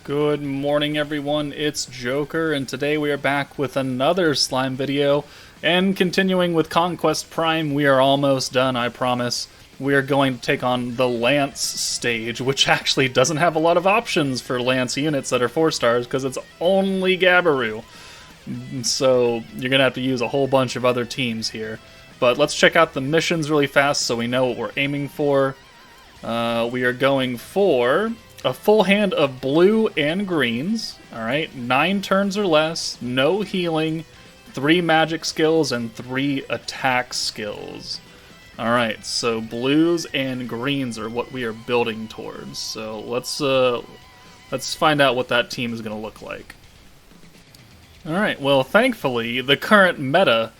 Good morning everyone, it's Joker, and today we are back with another slime video, and continuing with Conquest Prime. We are almost done, I promise. We are going to take on the Lance stage, which actually doesn't have a lot of options for Lance units that are 4 stars, because it's only Gabaru. So you're going to have to use a whole bunch of other teams here. But let's check out the missions really fast so we know what we're aiming for. We are going for a full hand of blue and greens. Alright, 9 turns or less, no healing, 3 magic skills, and 3 attack skills. Alright, so blues and greens are what we are building towards. So let's find out what that team is going to look like. Alright, well thankfully the current meta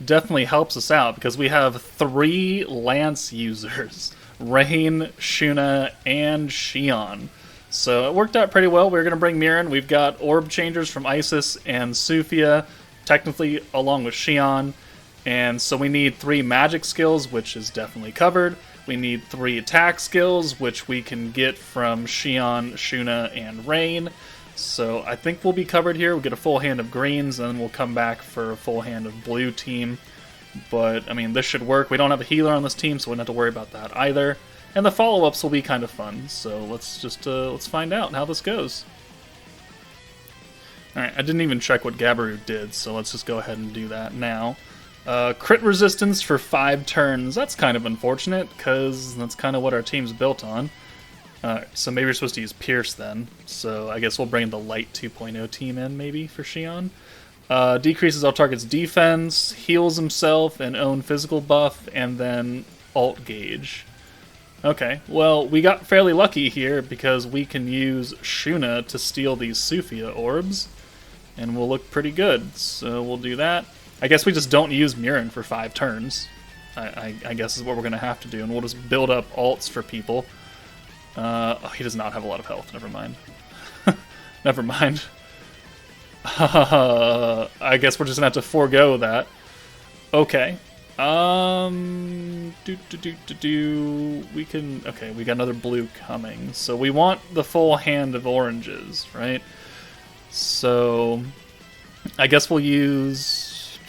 definitely helps us out because we have 3 Lance users. Rain, Shuna, and Xion. So it worked out pretty well. We're going to bring Mirren. We've got Orb Changers from Isis and Sufia, technically along with Xion. And so we need 3 magic skills, which is definitely covered. We need 3 attack skills, which we can get from Xion, Shuna, and Rain. So I think we'll be covered here. We'll get a full hand of greens, and then we'll come back for a full hand of blue team. But, I mean, this should work. We don't have a healer on this team, so we don't have to worry about that either. And the follow-ups will be kind of fun, so let's find out how this goes. Alright, I didn't even check what Gabaru did, so let's just go ahead and do that now. Crit resistance for 5 turns. That's kind of unfortunate, because that's kind of what our team's built on. So maybe we're supposed to use Pierce then. So I guess we'll bring the Light 2.0 team in, maybe, for Xion. Decreases all target's defense, heals himself, and own physical buff, and then alt gauge. Okay, well, we got fairly lucky here because we can use Shuna to steal these Sufia orbs, and we'll look pretty good, so we'll do that. I guess we just don't use Mirren for 5 turns, I guess is what we're going to have to do, and we'll just build up alts for people. Oh, he does not have a lot of health, never mind. Never mind. I guess we're just gonna have to forego that. Okay. We can. Okay, we got another blue coming. So we want the full hand of oranges, right? So I guess we'll use.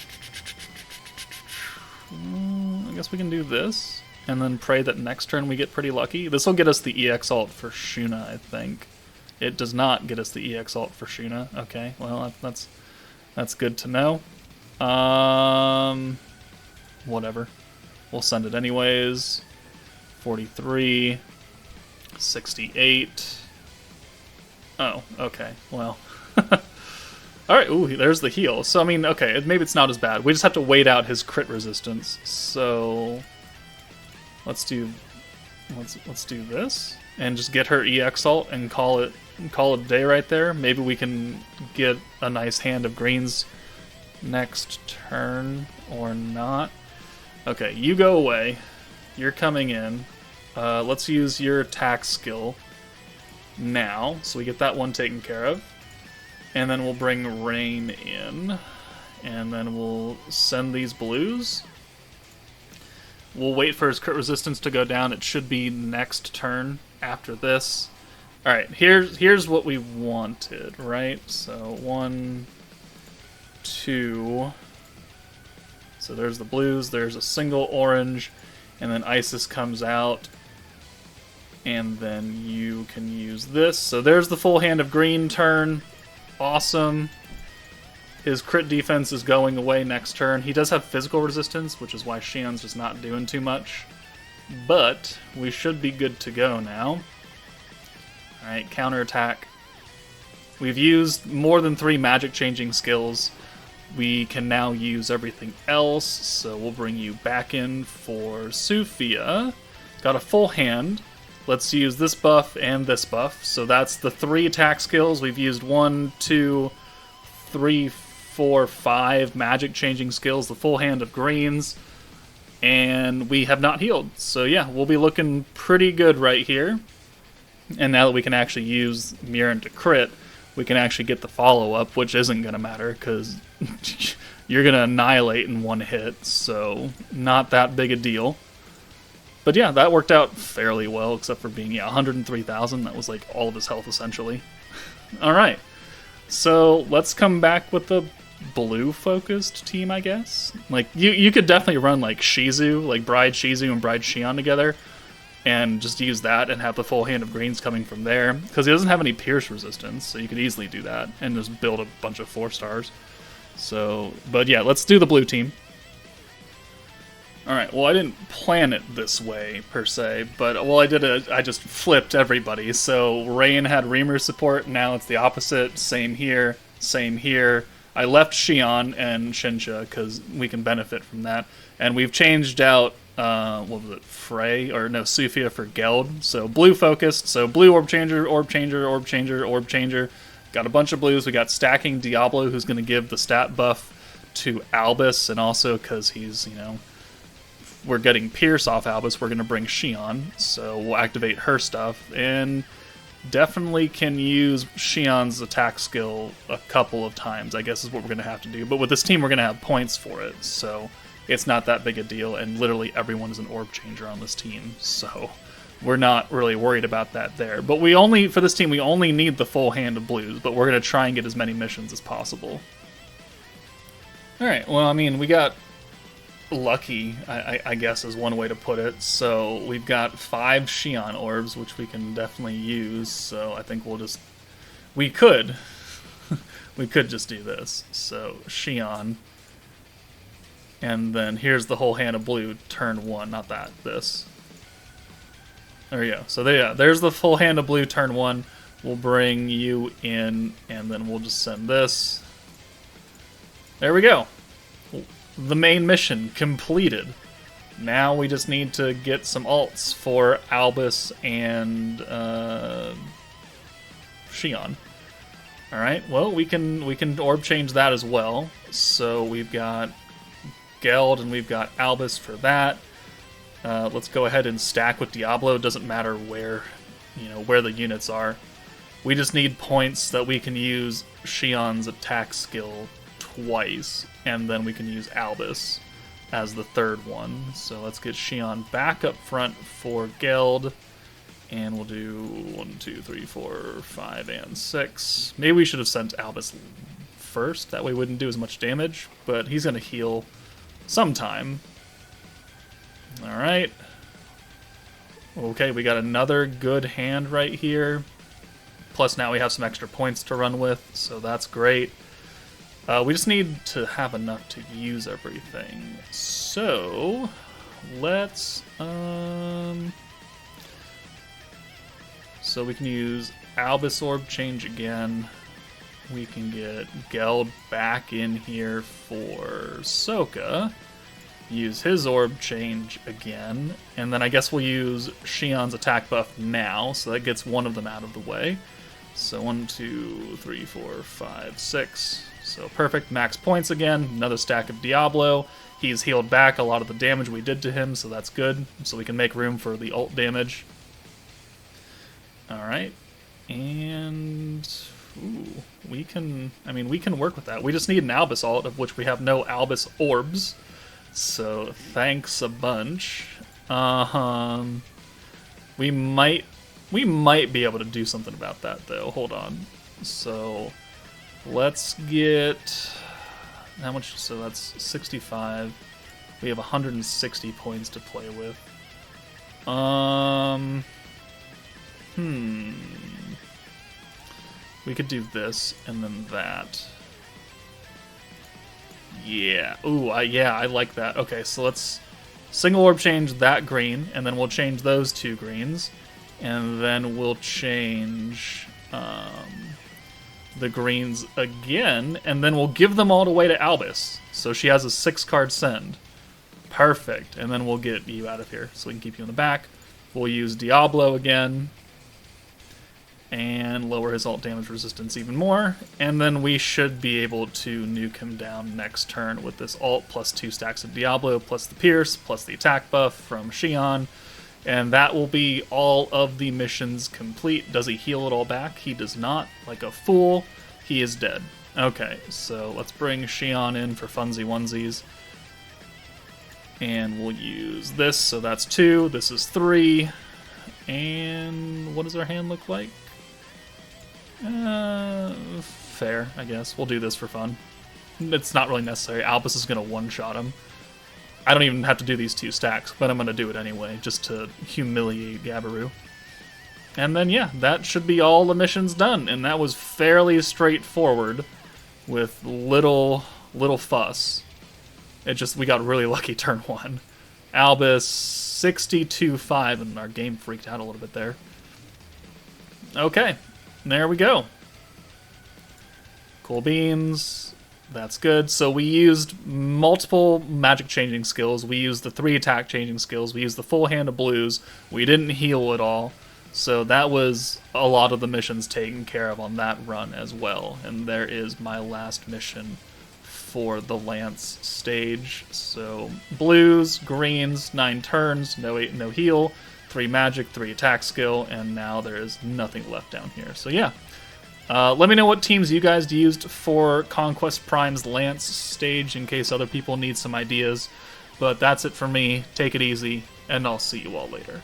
I guess we can do this, and then pray that next turn we get pretty lucky. This will get us the EX alt for Shuna, I think. It does not get us the EX alt for Shuna. Okay, well, that's good to know. Whatever. We'll send it anyways. 43. 68. Oh, okay, well. Alright, ooh, there's the heal. So, I mean, okay, maybe it's not as bad. We just have to wait out his crit resistance. So, let's do this. And just get her EX ult and call it a day right there. Maybe we can get a nice hand of greens next turn or not. Okay, you go away. You're coming in. Let's use your attack skill now, so we get that one taken care of. And then we'll bring Rain in, and then we'll send these blues. We'll wait for his crit resistance to go down. It should be next turn after this. Alright, here's what we wanted, right? So 1, 2. So there's the blues, there's a single orange, and then Isis comes out, and then you can use this. So there's the full hand of green turn. Awesome. His crit defense is going away next turn. He does have physical resistance, which is why Xion's just not doing too much. But we should be good to go now. Alright, counterattack. We've used more than 3 magic changing skills. We can now use everything else, so we'll bring you back in for Sufia. Got a full hand. Let's use this buff and this buff. So that's the 3 attack skills. We've used 1, 2, 3, 4, 5 magic changing skills, the full hand of greens, and we have not healed. So yeah, we'll be looking pretty good right here. And now that we can actually use Mirren to crit, we can actually get the follow-up, which isn't going to matter, because you're going to annihilate in 1 hit, so not that big a deal. But yeah, that worked out fairly well, except for being 103,000. That was like all of his health essentially. All right, so let's come back with the blue-focused team, I guess. Like you could definitely run like Shizu, like Bride Shizu and Bride Shion together, and just use that and have the full hand of greens coming from there, because he doesn't have any pierce resistance, so you could easily do that and just build a bunch of 4-stars. So, but yeah, let's do the blue team. Alright, well I didn't plan it this way, per se, but well I just flipped everybody. So Rain had Reamer support, now it's the opposite, same here, same here. I left Shion and Shinsha, because we can benefit from that. And we've changed out, what was it, Frey? Or no, Sufia for Geld. So blue focused, so blue orb changer, orb changer, orb changer, orb changer. Got a bunch of blues. We got stacking Diablo, who's going to give the stat buff to Albus, and also because he's, you know, we're getting Pierce off Albus, we're going to bring Shion, so we'll activate her stuff, and definitely can use Shion's attack skill a couple of times, I guess is what we're going to have to do. But with this team, we're going to have points for it, so it's not that big a deal, and literally everyone is an orb changer on this team, so we're not really worried about that there. But for this team, we only need the full hand of blues, but we're going to try and get as many missions as possible. Alright, well, I mean, we got lucky, I guess is one way to put it. So we've got 5 Shion orbs, which we can definitely use, so I think we could just do this. So Shion, and then here's the whole hand of blue, turn 1, not that, this. There we go. So there's the full hand of blue, turn 1. We'll bring you in, and then we'll just send this. There we go. The main mission completed. Now we just need to get some alts for Albus and Shion. Alright, well, we can orb change that as well. So we've got Geld and we've got Albus for that. Let's go ahead and stack with Diablo. Doesn't matter where the units are. We just need points that we can use Shion's attack skill twice, and then we can use Albus as the third one. So let's get Shion back up front for Geld, and we'll do 1, 2, 3, 4, 5, and 6. Maybe we should have sent Albus first, that way we wouldn't do as much damage, but he's going to heal sometime. Alright. Okay, we got another good hand right here. Plus now we have some extra points to run with, so that's great. We just need to have enough to use everything. So let's so we can use Albus Orb Change again. We can get Geld back in here for Sokka. Use his Orb Change again. And then I guess we'll use Shion's attack buff now, so that gets one of them out of the way. So 1, 2, 3, 4, 5, 6. So perfect, max points again. Another stack of Diablo. He's healed back a lot of the damage we did to him, so that's good. So we can make room for the ult damage. Alright. And ooh, we can work with that. We just need an Albus ult, of which we have no Albus orbs. So thanks a bunch. We might be able to do something about that though. Hold on. So let's get how much? So that's 65. We have 160 points to play with. We could do this and then that. Yeah. Ooh, I like that. Okay, so let's single orb change that green, and then we'll change those 2 greens, and then we'll change the greens again, and then we'll give them all away to Albus. So she has a 6-card send. Perfect. And then we'll get you out of here so we can keep you in the back. We'll use Diablo again and lower his ult damage resistance even more. And then we should be able to nuke him down next turn with this ult plus 2 stacks of Diablo plus the Pierce plus the attack buff from Shion. And that will be all of the missions complete. Does he heal it all back? He does not. Like a fool, he is dead. Okay, so let's bring Shion in for funsy onesies. And we'll use this, so that's 2, this is 3. And what does our hand look like? Fair, I guess. We'll do this for fun. It's not really necessary. Albus is going to one-shot him. I don't even have to do these 2 stacks, but I'm going to do it anyway, just to humiliate Gabiru. And then, yeah, that should be all the missions done, and that was fairly straightforward, with little fuss. We got really lucky turn 1. Albus 62-5, and our game freaked out a little bit there. Okay, there we go. Cool beans. That's good. So we used multiple magic changing skills. We used the 3 attack changing skills. We used the full hand of blues. We didn't heal at all. So that was a lot of the missions taken care of on that run as well. And there is my last mission for the Lance stage. So blues, greens, 9 turns, no heal, 3 magic, 3 attack skill, and now there is nothing left down here. So yeah. Let me know what teams you guys used for Conquest Prime's Lance stage in case other people need some ideas. But that's it for me. Take it easy, and I'll see you all later.